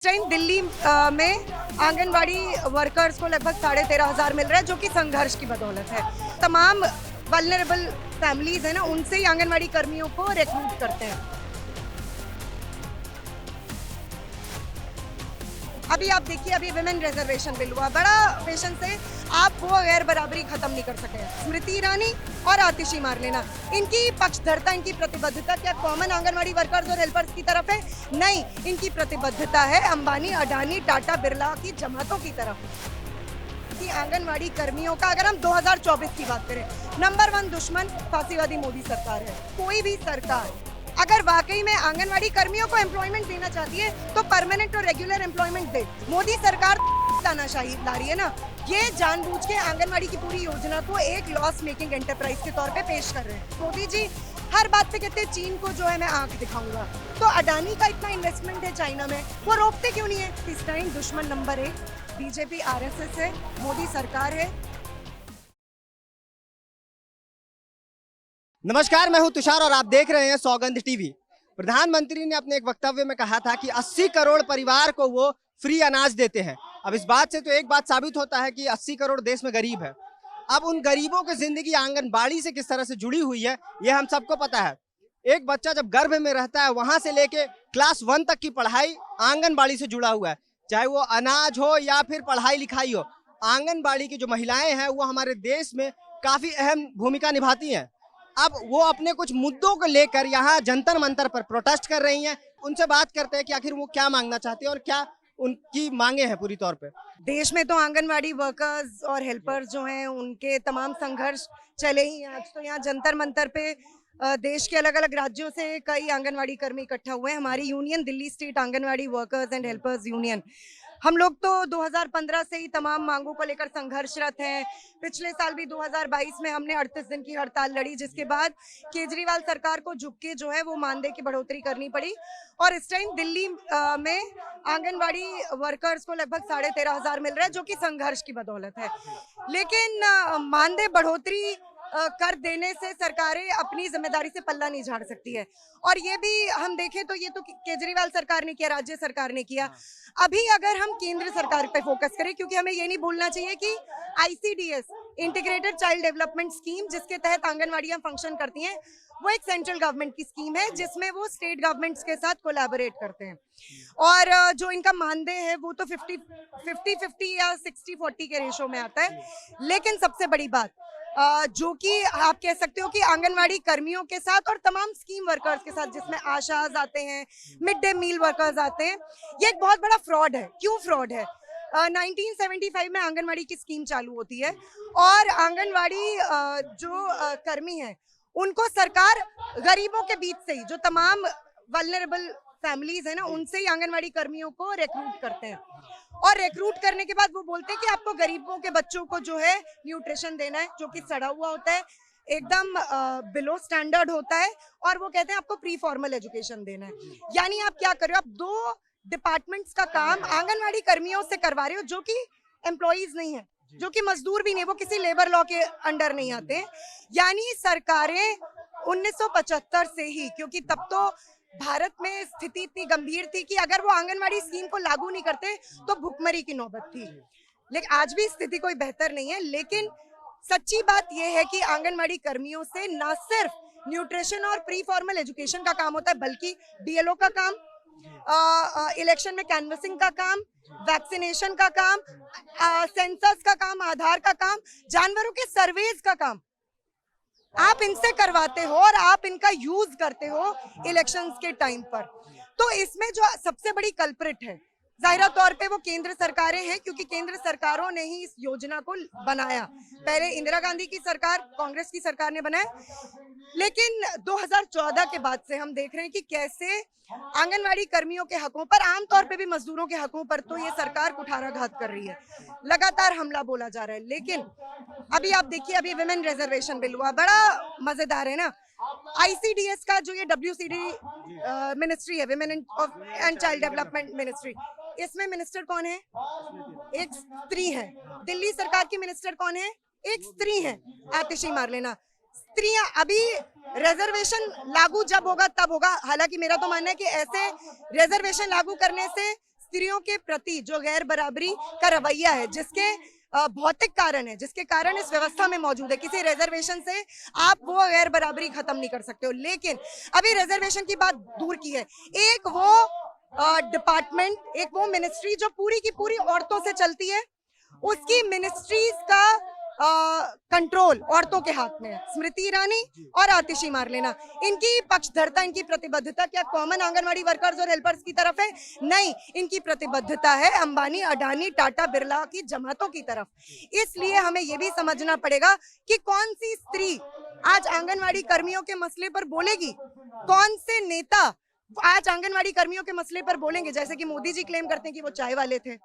Time Delhi में anganwadi workers को लगभग 13,500 मिल रहा है, जो कि संघर्ष की बदौलत है। तमाम वल्नरेबल फैमिलीज है ना, उनसे ही आंगनवाड़ी कर्मियों को रिक्रूट करते हैं। अभी आप देखिए, अभी विमेन रिजर्वेशन बिल हुआ, बड़ा पेशेंस से आप वो गैर बराबरी खत्म नहीं कर सके। स्मृति ईरानी और आतिशी मारलेना, इनकी पक्षधरता, इनकी प्रतिबद्धता क्या कॉमन आंगनवाड़ी वर्कर्स और हेल्पर्स की तरफ है? नहीं, इनकी प्रतिबद्धता है अंबानी, अडानी, टाटा, बिरला की जमातों की तरफ। कि आंगनवाड़ी कर्मियों का अगर हम 2024 की बात करें, नंबर 1 दुश्मन फांसीवादी मोदी सरकार है। कोई भी सरकार अगर वाकई में आंगनवाड़ी कर्मियों को एम्प्लॉयमेंट देना चाहती है तो परमानेंट और रेगुलर एम्प्लॉयमेंट दे। मोदी सरकार तानाशाही ला रही है ना, ये जानबूझ के आंगनवाड़ी की पूरी योजना को एक लॉस मेकिंग एंटरप्राइज के तौर पे पेश कर रहे हैं। मोदी जी हर बात पे कहते हैं चीन को जो है मैं आंख दिखाऊंगा, तो अडानी का इतना इन्वेस्टमेंट है चाइना में, वो रोकते क्यों नहीं है? इस टाइम दुश्मन नंबर 1 बीजेपी आरएसएस है, मोदी सरकार है। नमस्कार, मैं हूं तुषार और आप देख रहे हैं सौगंध टीवी। प्रधानमंत्री ने अपने एक वक्तव्य में कहा था कि 80 करोड़ परिवार को वो फ्री अनाज देते हैं। अब इस बात से तो एक बात साबित होता है कि 80 करोड़ देश में गरीब है। अब उन गरीबों की जिंदगी आंगनबाड़ी से किस तरह से जुड़ी हुई है, यह हम सबको पता है। एक बच्चा जब गर्भ में रहता है, वहां से लेके क्लास 1 तक की पढ़ाई आंगनबाड़ी से जुड़ा हुआ है, चाहे वो अनाज हो या फिर पढ़ाई लिखाई हो। आंगनबाड़ी की जो महिलाएं हैं वो हमारे देश में काफी अहम भूमिका निभाती हैं। अब वो अपने कुछ मुद्दों को लेकर यहाँ जंतर मंतर पर प्रोटेस्ट कर रही हैं। उनसे बात करते हैं कि आखिर वो क्या मांगना चाहते हैं और क्या उनकी मांगे हैं पूरी तौर पे। देश में तो आंगनवाड़ी वर्कर्स और हेल्पर्स जो हैं उनके तमाम संघर्ष चले ही हैं। आज तो यहाँ जंतर मंतर पे देश के अलग अलग राज्यों से कई आंगनवाड़ी कर्मी इकट्ठा हुए हैं। हमारी union Delhi state anganwadi workers and helpers union, हम लोग तो 2015 से ही तमाम मांगों को लेकर संघर्षरत हैं। पिछले साल भी 2022 में हमने 38 दिन की हड़ताल लड़ी, जिसके बाद केजरीवाल सरकार को झुक के जो है वो मानदेय की बढ़ोतरी करनी पड़ी। और इस टाइम दिल्ली में आंगनवाड़ी वर्कर्स को लगभग 13,500 मिल रहा है, जो कि संघर्ष की बदौलत है। लेकिन मानदेय बढ़ोतरी कर देने से सरकारें अपनी जिम्मेदारी से पल्ला नहीं झाड़ सकती है। और ये भी हम देखें तो ये तो केजरीवाल सरकार ने किया, राज्य सरकार ने किया। अभी अगर हम केंद्र सरकार पे फोकस करें, क्योंकि हमें ये नहीं भूलना चाहिए कि ICDS, integrated child development scheme, जिसके तहत आंगनवाड़ियां फंक्शन करती हैं, वो एक सेंट्रल गवर्नमेंट की स्कीम है जिसमें वो स्टेट गवर्नमेंट्स के साथ कोलैबोरेट करते हैं। और जो इनका मानदेय है वो तो 50-50 या 60-40 के रेशो में आता है। लेकिन सबसे बड़ी बात जो कि आप कह सकते हो कि आंगनवाड़ी कर्मियों के साथ और तमाम स्कीम वर्कर्स के साथ, जिसमें आशाज आते हैं, मिड डे मील वर्कर्स आते हैं, ये एक बहुत बड़ा फ्रॉड है। क्यों फ्रॉड है? 1975 में आंगनवाड़ी की स्कीम चालू होती है और आंगनवाड़ी जो कर्मी हैं उनको सरकार गरीबों के बीच से ही, जो तमाम वल्नरेबल फैमिलीज है ना, उनसे ही आंगनवाड़ी कर्मियों को रिक्रूट करते हैं। और रिक्रूट करने के बाद वो बोलते हैं कि आपको गरीबों के बच्चों को जो है न्यूट्रिशन देना है, जो कि सड़ा हुआ होता है, एकदम बिलो स्टैंडर्ड होता है। और वो कहते हैं आपको प्री फॉर्मल एजुकेशन देना है। यानी आप क्या कर रहे हो? आप 2 डिपार्टमेंट्स का काम आंगनवाड़ी कर्मियों से करवा रहे हो, जो कि एम्प्लॉइज नहीं है, जो कि मजदूर भी नहीं, वो किसी लेबर लॉ के अंडर नहीं आते हैं। यानी सरकारें 1975 से ही, क्योंकि तब तो भारत में स्थिति इतनी गंभीर थी कि अगर वो आंगनवाड़ी स्कीम को लागू नहीं करते तो भुखमरी की नौबत थी। लेकिन आज भी स्थिति कोई बेहतर नहीं है। लेकिन सच्ची बात यह है कि आंगनवाड़ी कर्मियों से न सिर्फ न्यूट्रिशन और प्री फॉर्मल एजुकेशन का काम होता है, बल्कि बीएलओ का काम, इलेक्शन में कैनवसिंग का काम, वैक्सीनेशन का काम, सेंसस का काम, आधार का काम, जानवरों के सर्वेज का काम आप इनसे करवाते हो और आप इनका यूज करते हो इलेक्शंस के टाइम पर। तो इसमें जो सबसे बड़ी कल्प्रिट है, जाहिरा तौर पे वो केंद्र सरकारें हैं, क्योंकि केंद्र सरकारों ने ही इस योजना को बनाया। पहले इंदिरा गांधी की सरकार, कांग्रेस की सरकार ने बनाया। लेकिन 2014 के बाद से हम देख रहे हैं कि कैसे आंगनवाड़ी कर्मियों के हकों पर, आमतौर पे भी मजदूरों के हकों पर तो ये सरकार कुठाराघात कर रही है, लगातार हमला बोला जा रहा है। लेकिन अभी आप देखिए, अभी विमेन रिजर्वेशन बिल हुआ, बड़ा मजेदार है ना। आईसीडीएस का जो ये WCD मिनिस्ट्री है, women and child development ministry, इसमें मिनिस्टर कौन है? एक स्त्री है। दिल्ली सरकार की मिनिस्टर कौन है? एक स्त्री है, आतिशी मारलेना। स्त्रियां अभी रिजर्वेशन लागू जब होगा तब होगा। हालांकि मेरा तो मानना है कि ऐसे रिजर्वेशन लागू करने से स्त्रियों के प्रति जो गैर बराबरी का रवैया है, जिसके भौतिक कारण है, जिसके कारण इस व्यवस्था में मौजूद है, किसी रिजर्वेशन से आप वो गैर बराबरी खत्म नहीं कर सकते हो। लेकिन अभी रिजर्वेशन की बात दूर की है, एक वो डिपार्टमेंट, एक वो मिनिस्ट्री जो पूरी की पूरी औरतों से चलती है, उसकी मिनिस्ट्रीज का कंट्रोल औरतों के हाथ में है। स्मृति ईरानी और आतिशी मारलेना, इनकी पक्षधरता, इनकी प्रतिबद्धता क्या कॉमन आंगनवाड़ी वर्कर्स और हेल्पर्स की तरफ है? नहीं, इनकी प्रतिबद्धता है अंबानी, अडानी, टाटा, बिरला की जमातों की तरफ। इसलिए हमें ये भी समझना पड़ेगा कि कौन सी स्त्री आज आंगनवाड़ी कर्मियों के मसले पर बोलेगी, कौन से नेता आज आंगनवाड़ी कर्मियों के मसले पर बोलेंगे। जैसे कि मोदी जी क्लेम करते हैं कि वो चाय वाले थे,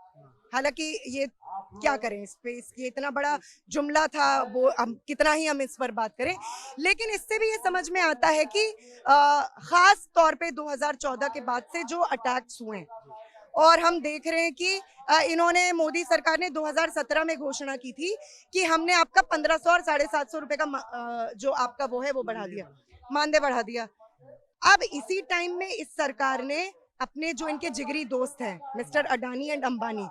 हालांकि ये क्या करें इस पे, ये इतना बड़ा जुमला था, वो कितना ही हम इस पर बात करें। लेकिन इससे भी ये समझ में आता है कि खास तौर पे 2014 के बाद से जो अटैक्स हुए हैं, और हम देख रहे हैं कि इन्होंने, मोदी सरकार ने 2017 में घोषणा की थी कि हमने आपका 1500 और 750 रुपए का जो आपका वो है वो बढ़ा दिया, मानदेय बढ़ा दिया। अब इसी टाइम में इस सरकार ने अपने जो इनके जिगरी दोस्त हैं मिस्टर अडानी एंड अंबानी,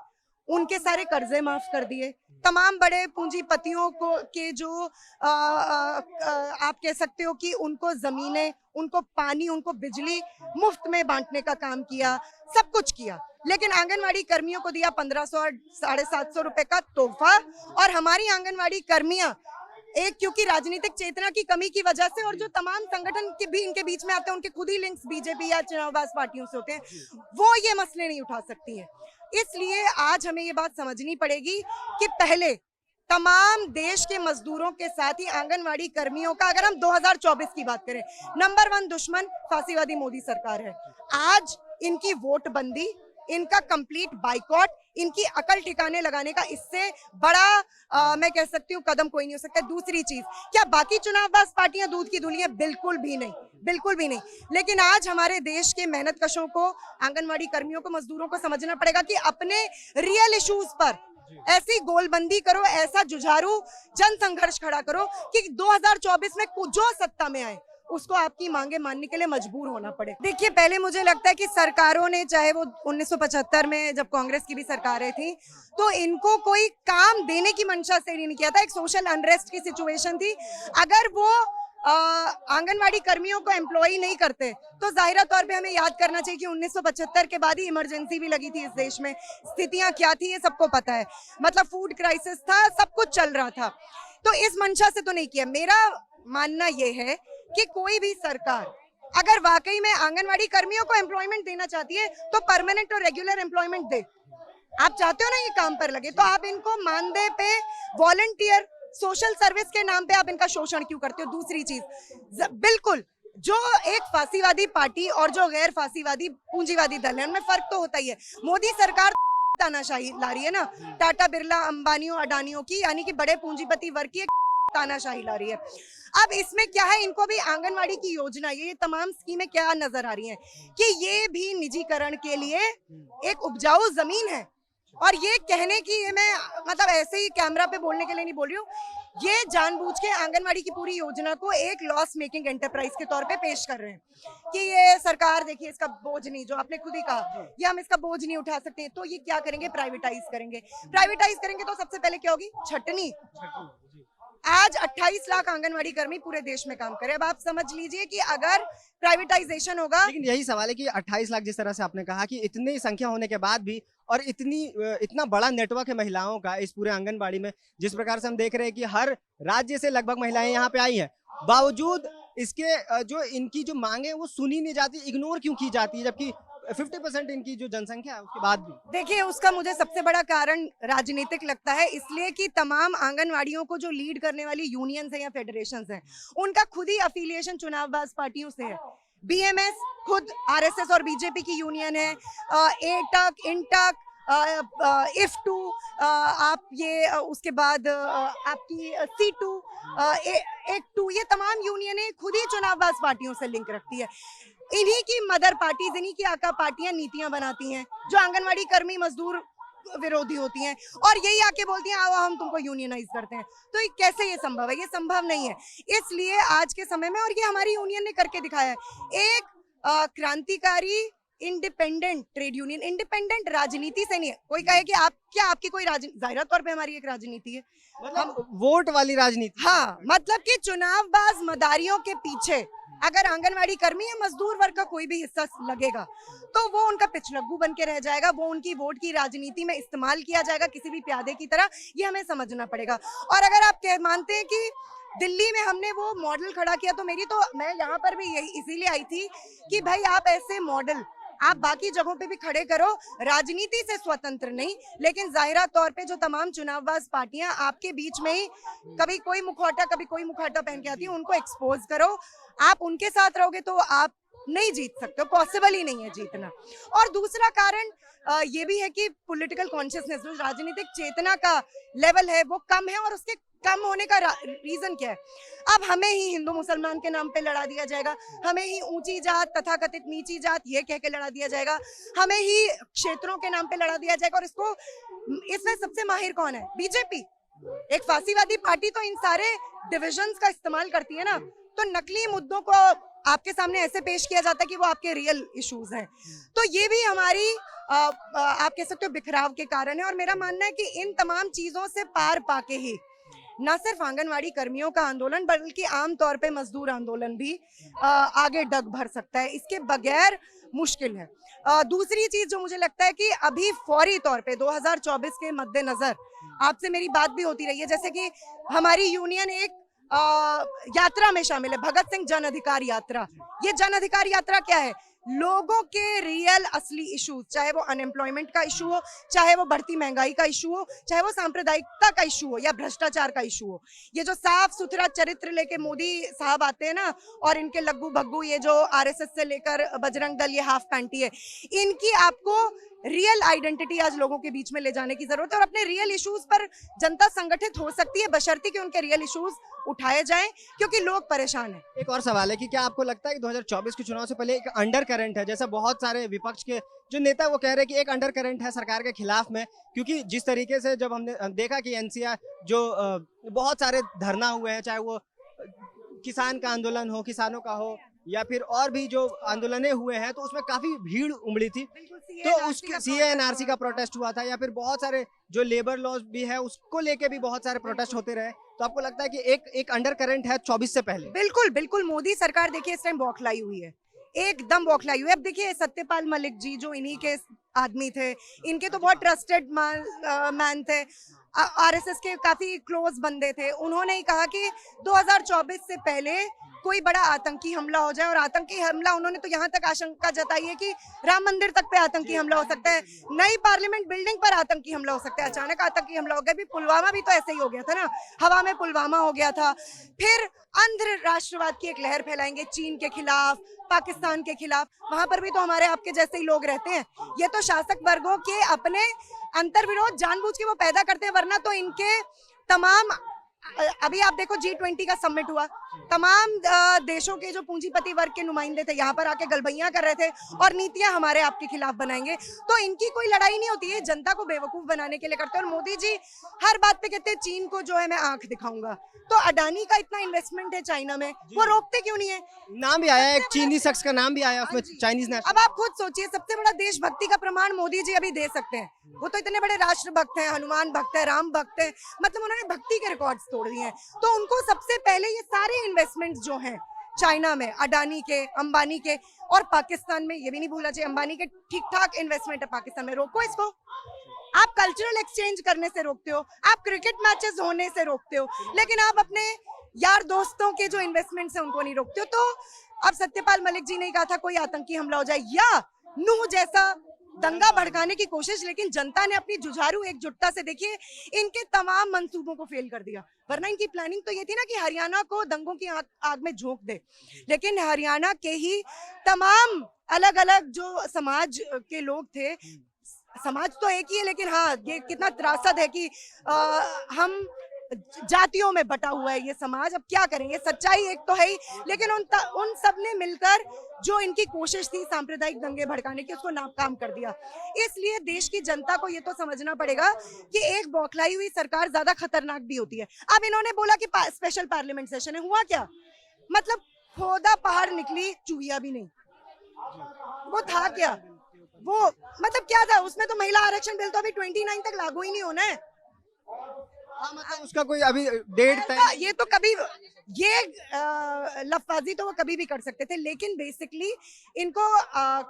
उनके सारे कर्जे माफ कर दिए। तमाम बड़े पूंजीपतियों को के जो आप कह सकते हो कि उनको जमीनें, उनको पानी, उनको बिजली मुफ्त में बांटने का काम किया, सब कुछ किया। लेकिन आंगनवाड़ी कर्मियों को दिया 1500 और 750 रुपए का तोहफा। और हमारी आंगनवाड़ी कर्मियां, एक क्योंकि राजनीतिक चेतना की कमी की वजह से, और जो तमाम संगठन के भी इनके बीच में आते हैं, उनके खुद ही लिंक्स बीजेपी या चुनावबाज पार्टियों से होते हैं, वो ये मसले नहीं उठा सकती है। इसलिए आज हमें ये बात समझनी पड़ेगी कि पहले तमाम देश के मजदूरों के साथ ही आंगनवाड़ी कर्मियों का, अगर हम 2024 की बात करें, नंबर 1 दुश्मन फांसीवादी मोदी सरकार है। आज इनकी वोट बंदी, इनका कंप्लीट बाइकॉट, इनकी अकल ठिकाने लगाने का इससे बड़ा मैं कह सकती हूँ कदम कोई नहीं हो सकता। दूसरी चीज, क्या बाकी चुनावबाज पार्टियां दूध की धुली है? बिल्कुल भी नहीं, बिल्कुल भी नहीं। लेकिन आज हमारे देश के मेहनत कशों को, आंगनवाड़ी कर्मियों को, मजदूरों को समझना पड़ेगा कि अपने रियल इश्यूज पर ऐसी गोलबंदी करो, ऐसा जुझारू जन संघर्ष खड़ा करो कि 2024 में जो सत्ता में आए उसको आपकी मांगे मानने के लिए मजबूर होना पड़े। देखिए, पहले मुझे लगता है कि सरकारों ने, चाहे वो 1975 में जब कांग्रेस की भी सरकारें थी, तो इनको कोई काम देने की मंशा से नहीं किया था। एक सोशल अनरेस्ट की सिचुएशन थी। अगर वो आंगनवाड़ी कर्मियों को एम्प्लॉय नहीं करते तो जाहिर तौर पे हमें याद करना चाहिए कि 1975 के बाद ही इमरजेंसी भी लगी थी इस देश में। स्थितियां क्या थी ये सबको पता है, मतलब फूड क्राइसिस था, सब कुछ चल रहा था। तो इस मंशा से तो नहीं किया। मेरा मानना ये है कि कोई भी सरकार अगर वाकई में आंगनवाड़ी कर्मियों को एम्प्लॉयमेंट देना चाहती है तो परमानेंट और रेगुलर एम्प्लॉयमेंट दे। आप चाहते हो ना ये काम पर लगे, तो आप इनको मानदेय पे, वॉलंटियर सोशल सर्विस के नाम पे आप इनका शोषण क्यों करते हो? दूसरी चीज, बिल्कुल जो एक फांसीवादी पार्टी और जो गैर फांसीवादी पूंजीवादी दल है, उनमें फर्क तो होता ही है। मोदी सरकार तानाशाही ला रही है ना, टाटा, बिरला, अंबानियों, अडानियों की, यानी कि बड़े पूंजीपति वर्ग की तानाशाही ला रही है। अब इसमें क्या है, इनको भी आंगनवाड़ी की योजना, ये तमाम स्कीमें क्या नजर आ रही हैं कि ये भी निजीकरण के लिए एक उपजाऊ जमीन है। और ये कहने की, ये मैं मतलब ऐसे ही कैमरा पे बोलने के लिए नहीं बोल रही हूँ, ये जानबूझ के आंगनवाड़ी की पूरी योजना को एक लॉस मेकिंग एंटरप्राइज के तौर पे पेश कर रहे हैं कि ये सरकार, देखिए इसका बोझ नहीं, जो आपने खुद ही कहा, ये हम इसका बोझ नहीं उठा सकते, तो ये क्या करेंगे, प्राइवेटाइज करेंगे। प्राइवेटाइज करेंगे तो सबसे पहले क्या होगी, छटनी। आज 28 लाख आंगनवाड़ी कर्मी पूरे देश में काम करे। अब आप समझ लीजिए कि अगर प्राइवेटाइजेशन होगा, लेकिन यही सवाल है कि 28 लाख, जिस तरह से आपने कहा कि इतनी संख्या होने के बाद भी, और इतना बड़ा नेटवर्क है महिलाओं का इस पूरे आंगनबाड़ी में, जिस प्रकार से हम देख रहे हैं कि हर राज्य से लगभग महिलाएं यहाँ पे आई हैं, बावजूद इसके जो इनकी जो मांगे वो सुनी नहीं जाती, इग्नोर क्यों की जाती है, जबकि 50% इनकी जो जनसंख्या है उसके बाद भी। देखिए, उसका मुझे सबसे बड़ा कारण राजनीतिक लगता है, इसलिए कि तमाम आंगनवाड़ियों को जो लीड करने वाली यूनियंस हैं या फेडरेशंस हैं, उनका खुद ही अफिलिएशन चुनावबाज पार्टियों से है। बीएमएस खुद आरएसएस और बीजेपी की यूनियन है, एटक, इंटक, इफ2, आप ये उसके बाद आपकी C2, एक2, ये तमाम यूनियनें खुद ही चुनावबाज पार्टियों से लिंक रखती है। इन्हीं की मदर पार्टीज, इन्हीं की आका पार्टियां नीतियां बनाती हैं जो आंगनवाड़ी कर्मी मजदूर विरोधी होती हैं, और यही आके बोलती हैं आओ हम तुमको यूनियनाइज करते हैं। तो ये कैसे ये संभव है? ये संभव नहीं है। इसलिए आज के समय में, और ये हमारी यूनियन ने करके दिखाया है, एक क्रांतिकारी इंडिपेंडेंट ट्रेड यूनियन, इंडिपेंडेंट राजनीति से नहीं है। कोई कहे कि आप क्या, आपकी कोई जाहिर तौर पे हमारी एक राजनीति है, मतलब वोट वाली राजनीति। हाँ, मतलब कि चुनावबाज मदारियों के पीछे अगर आंगनवाड़ी कर्मी या मजदूर वर्ग का कोई भी हिस्सा लगेगा तो वो उनका पिछलग्गू बन के रह जाएगा, वो उनकी वोट की राजनीति में इस्तेमाल किया जाएगा किसी भी प्यादे की तरह। ये हमें समझना पड़ेगा। और अगर आप मानते हैं कि दिल्ली में हमने वो मॉडल खड़ा किया, तो मैं यहाँ पर भी यही इसीलिए आई थी कि भाई आप ऐसे मॉडल आप बाकी जगहों पे भी खड़े करो, राजनीति से स्वतंत्र नहीं, लेकिन जाहिरा तौर पे जो तमाम चुनावबाज पार्टियां आपके बीच में ही कभी कोई मुखौटा पहन के आती है, उनको एक्सपोज करो। आप उनके साथ रहोगे तो आप नहीं जीत सकते, पॉसिबल ही नहीं है जीतना। और दूसरा कारण ये भी है कि पॉलिटिकल कॉन्शियसनेस, जो राजनीतिक चेतना का लेवल है वो कम है। और उसके कम होने का रीजन क्या है? अब हमें ही हिंदू मुसलमान के नाम पे लड़ा दिया जाएगा, हमें ही ऊंची जात तथा कथित नीची जात ये कह के लड़ा दिया जाएगा, हमें ही क्षेत्रों के नाम पे लड़ा दिया जाएगा। और इसमें सबसे माहिर कौन है? बीजेपी, एक फांसीवादी पार्टी। तो इन सारे डिविजन्स का इस्तेमाल करती है ना, तो नकली मुद्दों को आपके सामने ऐसे पेश किया जाता है कि वो आपके रियल इश्यूज हैं। तो ये भी हमारी आप कह सकते हो बिखराव के कारण है। और मेरा मानना है कि इन तमाम चीजों से पार पाके ही न सिर्फ आंगनवाड़ी कर्मियों का आंदोलन बल्कि आमतौर पे मजदूर आंदोलन भी आगे डग भर सकता है। इसके बगैर मुश्किल है। दूसरी चीज जो मुझे लगता है कि अभी फौरी तौर पे 2024 के मद्देनजर आपसे मेरी बात भी होती रही है, जैसे कि हमारी यूनियन एक यात्रा में शामिल है, भगत सिंह जन अधिकार यात्रा। ये जन अधिकार यात्रा क्या है? लोगों के रियल असली इश्यूज, चाहे वो अनएम्प्लॉयमेंट का इशू हो, चाहे वो बढ़ती महंगाई का इशू हो, चाहे वो सांप्रदायिकता का इशू हो या भ्रष्टाचार का इशू हो। ये जो साफ सुथरा चरित्र लेके मोदी साहब आते हैं ना, और इनके लग्गू भग्गू ये जो आरएसएस से लेकर बजरंग दल ये हाफ पैंटी है, इनकी आपको रियल आइडेंटिटी आज लोगों के बीच में ले जाने की जरूरत है। और अपने रियल इश्यूज पर जनता संगठित हो सकती है बशर्ते कि उनके रियल इश्यूज उठाए जाएं, क्योंकि लोग परेशान हैं। एक और सवाल है कि क्या आपको लगता है कि 2024 के चुनाव से पहले एक अंडर करंट है, जैसा बहुत सारे विपक्ष के जो नेता वो कह रहे हैं कि एक अंडर करंट है सरकार के खिलाफ में, क्योंकि जिस तरीके से जब हमने देखा कि एनसीआर जो बहुत सारे धरना हुए हैं, चाहे वो किसान का आंदोलन हो, किसानों का हो, या फिर और भी जो आंदोलनें हुए हैं, तो उसमें काफी भीड़ उमड़ी थी। तो उसके CA-NRC का प्रोटेस्ट हुआ था, या फिर बहुत सारे जो लेबर लॉज भी है उसको लेके भी बहुत सारे प्रोटेस्ट होते रहे। तो आपको लगता है कि एक अंडर करंट है 24 से पहले? बिल्कुल बिल्कुल। मोदी सरकार देखिए इस टाइम बौखलाई हुई है, एकदम बौखलाई हुई है। अब देखिए सत्यपाल मलिक जी जो इन्हीं के आदमी थे, इनके तो बहुत ट्रस्टेड मैन थे, आरएसएस के काफी क्लोज बंदे थे। उन्होंने ही कहा कि 2024 से पहले कोई बड़ा आतंकी हमला हो जाए, और आतंकी हमला उन्होंने तो यहाँ तक आशंका जताई है कि राम मंदिर तक पे आतंकी हमला हो सकता है, नई पार्लियामेंट बिल्डिंग पर आतंकी हमला हो सकता है, अचानक आतंकी हमला हो गया। भी पुलवामा भी तो ऐसे ही हो गया था ना, हवा में पुलवामा हो गया था। फिर अंध्र राष्ट्रवाद की एक लहर फैलाएंगे चीन के खिलाफ, पाकिस्तान के खिलाफ, वहां पर भी तो हमारे आपके जैसे ही लोग रहते हैं। ये तो शासक वर्गों के अपने अंतर्विरोध जानबूझ के वो पैदा करते हैं, वरना तो इनके तमाम अभी आप देखो G20 का समिट हुआ, तमाम देशों के जो पूंजीपति वर्ग के नुमाइंदे थे यहाँ पर आके गलबैयां कर रहे थे और नीतियां हमारे आपके खिलाफ बनाएंगे। तो इनकी कोई लड़ाई नहीं होती है, जनता को बेवकूफ बनाने के लिए करते हैं। और मोदी जी हर बात पे कहते हैं चीन को जो है मैं आंख दिखाऊंगा। तो अडानी का इतना इन्वेस्टमेंट है चाइना में, वो रोकते क्यों नहीं है? नाम भी आया, एक चीनी शख्स का नाम भी आया उसमें, चाइनीज नेशनल। अब आप खुद सोचिए, सबसे बड़ा देशभक्ति का प्रमाण मोदी जी अभी दे सकते हैं। वो तो इतने बड़े राष्ट्र भक्त हैं, हनुमान भक्त है, राम भक्त है, मतलब उन्होंने भक्ति के रिकॉर्ड्स तोड़ दिए हैं। तो उनको सबसे पहले ये सारे इन्वेस्टमेंट्स जो हैं चाइना में, अडानी के, अंबानी के, और पाकिस्तान में, ये भी नहीं भूलना चाहिए अंबानी के ठीक ठाक इन्वेस्टमेंट है पाकिस्तान में। रोको इसको। आप कल्चरल एक्सचेंज करने से रोकते हो, आप क्रिकेट मैचेस होने से रोकते हो, लेकिन आप अपने यार दोस्तों के जो इन्वेस्टमेंट्स हैं उनको नहीं रोकते हो। तो अब सत्यपाल मलिक जी ने कहा था कोई आतंकी हमला हो जाए या नूह जैसा दंगा भड़काने की कोशिश, लेकिन जनता ने अपनी जुझारू एकजुटता से देखिए इनके तमाम मंसूबों को फेल कर दिया। वरना इनकी प्लानिंग तो ये थी ना कि हरियाणा को दंगों की आग में झोंक दे, लेकिन हरियाणा के ही तमाम अलग अलग जो समाज के लोग थे, समाज तो एक ही है, लेकिन हाँ ये कितना त्रासद है कि हम जातियों में बटा हुआ है ये समाज। अब क्या करेंगे, सच्चाई एक तो है ही, लेकिन उन सब ने मिलकर जो इनकी कोशिश थी सांप्रदायिक दंगे भड़काने की, उसको नाकाम कर दिया। इसलिए देश की जनता को ये तो समझना पड़ेगा कि एक बौखलाई हुई सरकार ज्यादा खतरनाक भी होती है। अब इन्होंने बोला कि स्पेशल पार्लियामेंट सेशन है, हुआ क्या? मतलब खोदा पहाड़ निकली चूहिया भी नहीं। वो था क्या? वो मतलब क्या था उसमें? तो महिला आरक्षण बिल तो अभी 29 तक लागू ही नहीं होना है। हाँ, मतलब उसका कोई अभी डेट तय ये तो कभी ये लफाजी तो वो कभी भी कर सकते थे, लेकिन बेसिकली इनको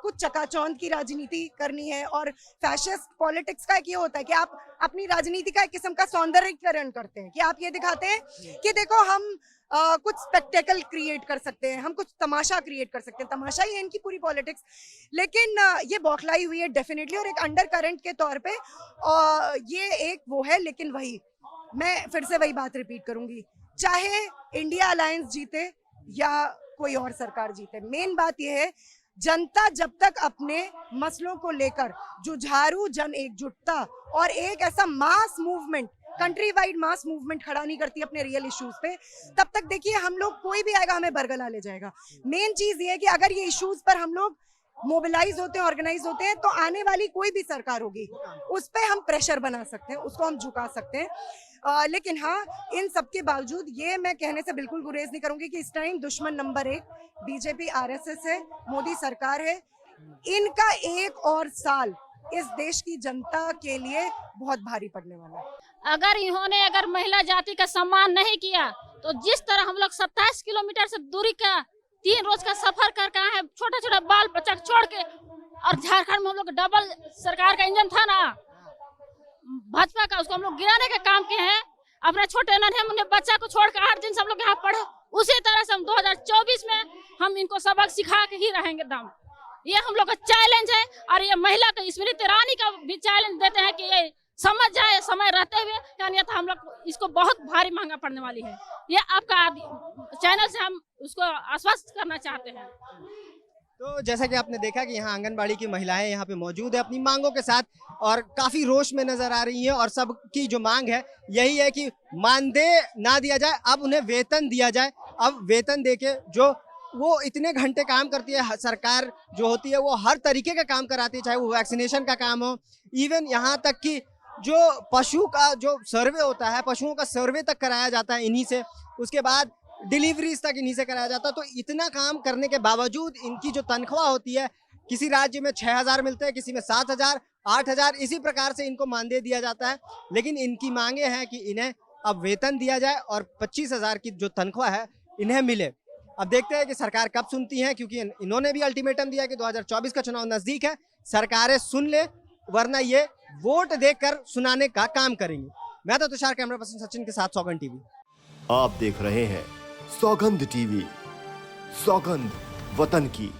कुछ चकाचौंध की राजनीति करनी है। और फैशिस्ट पॉलिटिक्स का एक ये होता है कि आप अपनी राजनीति का एक किस्म का सौंदर्यीकरण करते हैं, कि आप ये दिखाते हैं कि देखो हम कुछ स्पेक्टेकल क्रिएट कर सकते हैं, हम कुछ तमाशा क्रिएट कर सकते हैं। तमाशा ही है इनकी पूरी पॉलिटिक्स। लेकिन ये बौखलाई हुई है डेफिनेटली, और एक अंडर करंट के तौर पे ये एक वो है। लेकिन वही मैं फिर से वही बात रिपीट करूंगी, चाहे इंडिया अलायंस जीते या कोई और सरकार जीते, मेन बात यह है जनता जब तक अपने मसलों को लेकर जुझारू जन एकजुटता और एक ऐसा mass movement, country wide mass movement खड़ा नहीं करती अपने रियल इश्यूज पे, तब तक देखिए हम लोग, कोई भी आएगा हमें बरगला ले जाएगा। मेन चीज ये है कि अगर ये इश्यूज पर हम लोग मोबिलाइज होते हैं, ऑर्गेनाइज होते हैं, तो आने वाली कोई भी सरकार होगी उस पर हम प्रेशर बना सकते हैं, उसको हम झुका सकते हैं। लेकिन हाँ, इन सब के बावजूद ये मैं कहने से बिल्कुल गुरेज नहीं करूंगी कि इस टाइम दुश्मन नंबर 1 बीजेपी आरएसएस है, मोदी सरकार है। इनका एक और साल इस देश की जनता के लिए बहुत भारी पड़ने वाला है। अगर महिला जाति का सम्मान नहीं किया तो जिस तरह हम लोग 27 किलोमीटर से दूरी का 3 रोज का सफर कर आए हैं, छोटा छोटा बाल बच्चा छोड़ के, और झारखंड में हम लोग डबल सरकार का इंजन था ना भाजपा का, उसको हम लोग गिराने का काम किए हैं। अपने छोटे नन्हे मुन्ने बच्चा को छोड़कर 8 दिन से हम लोग यहाँ पढ़े, उसी तरह से हम 2024 में हम इनको सबक सिखा के ही रहेंगे दम। ये हम लोग का चैलेंज है, और ये महिला को स्मृति ईरानी का भी चैलेंज देते हैं कि ये समझ जाए समय रहते हुए, यानी हम लोग इसको बहुत भारी महंगा पड़ने वाली है। ये आपका चैनल से हम उसको आश्वस्त करना चाहते हैं। तो जैसा कि आपने देखा कि यहाँ आंगनबाड़ी की महिलाएं यहाँ पे मौजूद है अपनी मांगों के साथ, और काफी रोष में नजर आ रही हैं। और सबकी जो मांग है यही है कि मानदेय ना दिया जाए, अब उन्हें वेतन दिया जाए। अब वेतन देके जो वो इतने घंटे काम करती है, सरकार जो होती है वो हर तरीके का काम कराती है, चाहे वो वैक्सीनेशन का काम हो, इवन यहाँ तक कि जो पशु का जो सर्वे होता है, पशुओं का सर्वे तक कराया जाता है इन्हीं से, उसके बाद डिलीवरीज तक इन्हीं से कराया जाता है। तो इतना काम करने के बावजूद इनकी जो तनख्वाह होती है, किसी राज्य में 6,000 मिलते हैं, किसी में 7,000, 8,000, इसी प्रकार से इनको मानदेय दिया जाता है। लेकिन इनकी मांगे हैं कि इन्हें अब वेतन दिया जाए और 25,000 की जो तनख्वाह है इन्हें मिले। अब देखते हैं कि सरकार कब सुनती है, क्योंकि इन्होंने भी अल्टीमेटम दिया कि 2024 का चुनाव नजदीक है, सरकारें सुन ले, वरना ये वोट देकर सुनाने का काम करेंगी। मैं तो तुषार, कैमरा पर्सन सचिन के साथ सौगंध टीवी। आप देख रहे हैं सौगंध टीवी, सौगंध वतन की।